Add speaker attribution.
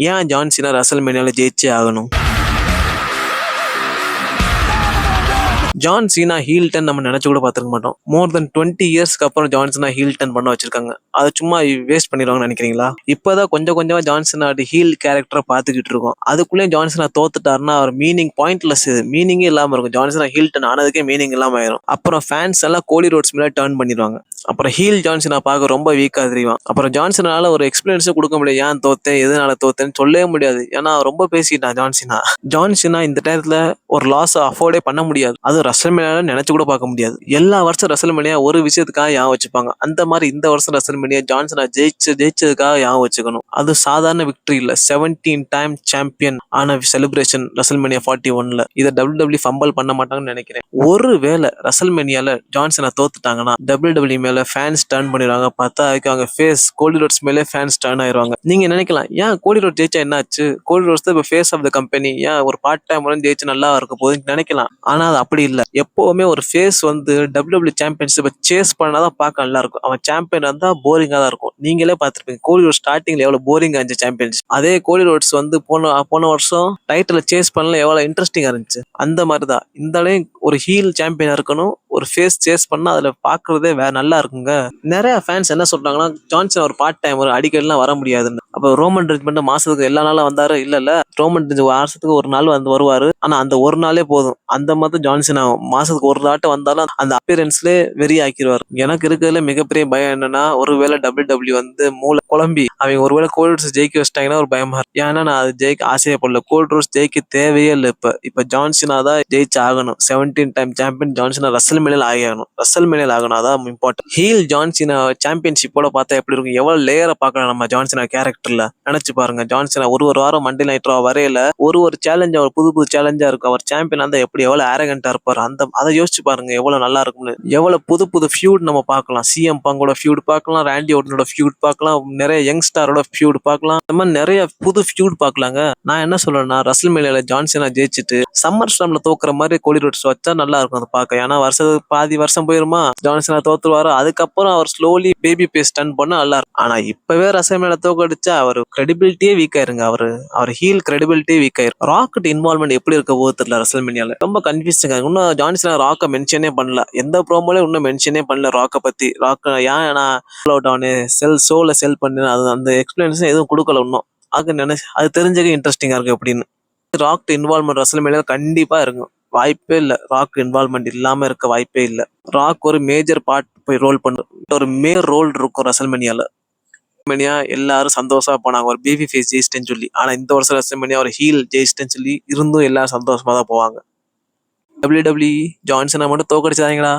Speaker 1: ஏன் John Cena ரெசல்மேனியால ஜெயிச்சே ஆகணும்? John Cena heel turn நம்ம நினைச்சு கூட பார்த்துருக்க மாட்டோம். மோர் தென் 20 இயர்ஸ்க்கு அப்புறம் ஜான் சீனா ஹீல் டர்ன் பண்ண வச்சிருக்காங்க. அதை சும்மா வேஸ்ட் பண்ணிடுவாங்கன்னு நினைக்கிறீங்களா? இப்பதான் கொஞ்சம் கொஞ்சமா ஜான் சீனா ஹீல் கேரக்டரை பார்த்துக்கிட்டு இருக்கோம். அதுக்குள்ளேயும் ஜான் சீனா தோத்துட்டாருன்னா அவர் மீனிங் பாயிண்ட்லெஸ், இது மீனிங்கே இல்லாம இருக்கும். ஜான் சீனா ஹீல் டர்ன் ஆனதுக்கே மீனிங் இல்லாம ஆயிரும். அப்புறம் ஃபேன்ஸ் எல்லாம் கோடி ரோட்ஸ் மேல டர்ன் பண்ணிடுவாங்க. அப்புறம் ஹீல் ஜான் சீனா பார்க்க ரொம்ப வீக்கா தெரியும். அப்புறம் ஜான் சீனால ஒரு எக்ஸ்பீரியன்ஸும் கொடுக்க முடியாது. ஏன் தோத்தேன், எதனால தோத்தேன்னு சொல்லவே முடியாது. ஏன்னா ரொம்ப பேசிட்டான் ஜான் சீனா. ஜான் சீனா இந்த டயத்துல ஒரு லாஸ் அஃபோர்டே பண்ண முடியாது. அது ரெசல்மேனியால நினைச்சு கூட பார்க்க முடியாது. எல்லா வருஷம் ரெசல்மேனியா ஒரு விஷயத்துக்காக ஞாபகம் வச்சுப்பாங்க. அந்த மாதிரி இந்த வருஷம் ரெசல்மேனியா ஜான் சீனா ஜெயிச்சதுக்காக ஞாபகம் வச்சுக்கணும். அது சாதாரண விக்டரி இல்ல, 17 டைம் சாம்பியன் ஆன செலிப்ரேஷன் ரெசல்மேனியா 41ல. இதை WWE ஃபம்பல் பண்ண மாட்டாங்கன்னு நினைக்கிறேன். ஒருவேளை ரெசல்மேனியால ஜான் சீனா தோத்துட்டாங்கன்னா WWE மேல ஃபேன்ஸ் டர்ன் பண்ணிடுவாங்க. பார்த்தா அதுக்கு அவங்க ஃபேஸ் கோடி ரோட்ஸ் மேலே ஃபேன்ஸ் டர்ன் ஆயிடுவாங்க. நீங்க நினைக்கலாம், ஏன் கோடி ரோட் ஜெயிச்சா என்னாச்சு, கோடி ரோட்ஸ் தான் இப்போ ஃபேஸ் ஆஃப் த கம்பெனி, ஏன் ஒரு பார்ட் டைம் ஜெயிச்சு நல்லா இருக்க போகுதுன்னு நினைக்கலாம். ஆனா அது அப்படி இல்ல. எப்பவுமே ஒரு ஃபேஸ் WWE சாம்பியன்ஷிப்பை சேஸ் பண்ணாதான் பார்க்க நல்லா இருக்கும். அவன் சாம்பியன் இருந்தா போரிங்கா தான் இருக்கும். நீங்களே பார்த்திருப்பீங்க கோடி ரோட் ஸ்டார்டிங்ல எவ்வளவு போரிங்கா இருந்துச்சு சாம்பியன்ஷிப். அதே கோடி ரோட்ஸ் போன வருஷம் டைட்டில் சேஸ் பண்ணல எவ்வளவு இன்ட்ரெஸ்டிங்கா இருந்துச்சு. அந்த மாதிரிதான் இந்த ஒரு ஹீல் சாம்பியனா இருக்கணும், ஒரு ஃபேஸ் சேஸ் பண்ணா அதுல பாக்குறதே வேற நல்லா இருக்குங்க. நிறைய ஃபேன்ஸ் என்ன சொல்றாங்கன்னா, ஜான்சன் ஒரு பார்ட் டைம் அடிக்கடிலாம் வர முடியாதுன்னு. அப்ப ரோமன் ரெஞ்ச் மட்டும் மாசத்துக்கு எல்லா நாளும் வந்தாரு இல்ல, ரோமன் ரெஞ்ச் மாசத்துக்கு ஒரு நாள் வருவாரு. ஆனா அந்த ஒரு நாளே போதும். அந்த மாதிரி ஜான்சன் மாசத்துக்கு ஒரு ஆட்டம் வந்தாலும் அந்த அப்பியரன்ஸ்லேயே வெறி ஆக்கிடுவார். எனக்கு இருக்கிறதுல மிகப்பெரிய பயம் என்னன்னா, ஒருவேளை WWE மூளை குழம்பி அவங்க ஒருவேளை கோல்ட் ரோஸ் ஜெயிக்க வச்சிட்டாங்கன்னா ஒரு பயமா இருக்கு. ஏன்னா நான் அது ஜெயிக்க ஆசையப்படல. கோல்ட் ரோஸ் ஜெயிக்க தேவையே இல்லை. இப்ப ஜான்சனா தான் ஜெயிச்சு ஆகணும். 17 டைம் சாம்பியன் ஜான்சனா ரெசல்மேனியால ஆகணும். ரெசல்மேனியால ஆகணும், அதான் இம்பார்ட்டன்ட். ஹீல் ஜான்சனா சாம்பியன்ஷிப்போட பார்த்தா எப்படி இருக்கும், எவ்வளவு லேயரை பார்க்கலாம் நம்ம ஜான்சனா கேரக்டர்ல. நினைச்சு பாருங்க, ஜான்சனா ஒரு வாரம் மண்டே நைட் ரா வரையில ஒரு சேலஞ்ச், அவர் புது சேலஞ்சா இருக்கும். அவர் சாம்பியன் அந்த எப்படி எவ்வளவு ஆரகண்டா இருப்பாரு, அதை யோசிச்சு பாருங்க எவ்வளவு நல்லா இருக்கும்னு. எவ்வளவு புது ஃபியூட் நம்ம பார்க்கலாம். சிஎம் பங்கோட ஃபியூட் பார்க்கலாம், ராண்டி ஓட்டனோட ஃபியூட் பார்க்கலாம், நிறைய யங்ஸ்டாரோட ஃபியூட் பார்க்கலாம். இந்த மாதிரி நிறைய புது ஃபியூட் பார்க்கலாங்க. நான் என்ன சொல்றேன்னா, ரெசல்மேனியால ஜான்சனா ஜெயிச்சுட்டு சம்மர் ஸ்லாம்ல தோக்குற மாதிரி கோடி ரோட்ஸ் வச்சா நல்லா இருக்கும் அதை பார்க்க. ஏன்னா பாதி வருஷம் போயிருமா, ஜான்சனா தோத்துருவாரு. அதுக்கப்புறம் அவர் ஸ்லோலி பேபி பேஸ் டர்ன் பண்ண நல்லா இருக்கும். ஆனா இப்பவே ரெசல்மேனியால தோக்கடிச்சா அவர் கிரெடிபிலிட்டியே வீக் ஆயிருங்க. அவர் ஹீல் கிரெடிபிலிட்டியே வீக் ஆயிரும். ராக்கெட் இன்வால்வ்மெண்ட் எப்படி இருக்க போது தெரியல ரெசல்மேனியால. ரொம்ப கன்ஃபியூசிங்கா. இன்னும் ஜான்சனா ராக்க மென்ஷனே பண்ணல. எந்த ப்ரோமோலயும் இன்னும் மென்ஷனே பண்ணல ராக்க பத்தி. ராக் ஏன் நான் சோல செல் பண்ணு, அது அந்த எக்ஸ்பிளனேஷன் எதுவும் கொடுக்கல இன்னும். அது தெரிஞ்சது இன்ட்ரெஸ்டிங்கா இருக்கு எப்படின்னு. ராக் இன்வால்வ்மெண்ட் ரெசல்மேனியால கண்டிப்பா இருக்கும். வாய்ப்பே இல்ல, ராக் இன்வால்வ்மெண்ட் இல்லாம இருக்க வாய்ப்பே இல்ல. ராக் ஒரு மேஜர் பார்ட் போய் ரோல் பண்ணு, ஒரு மேஜர் ரோல் இருக்கும் ரெசல்மேனியால. எல்லாரும் சந்தோஷமா போனாங்க ஒரு பேபி ஃபேஸ் ஜெயிச்சிட்டேன்னு சொல்லி. ஆனா இந்த வருஷம் ரெசல்மேனியா ஒரு ஹீல் ஜெயிச்சிட்டேன்னு சொல்லி இருந்தும் எல்லாரும் சந்தோஷமா தான் போவாங்க. WWE ஜான்சனை மட்டும் தோக்கடிச்சாதீங்களா.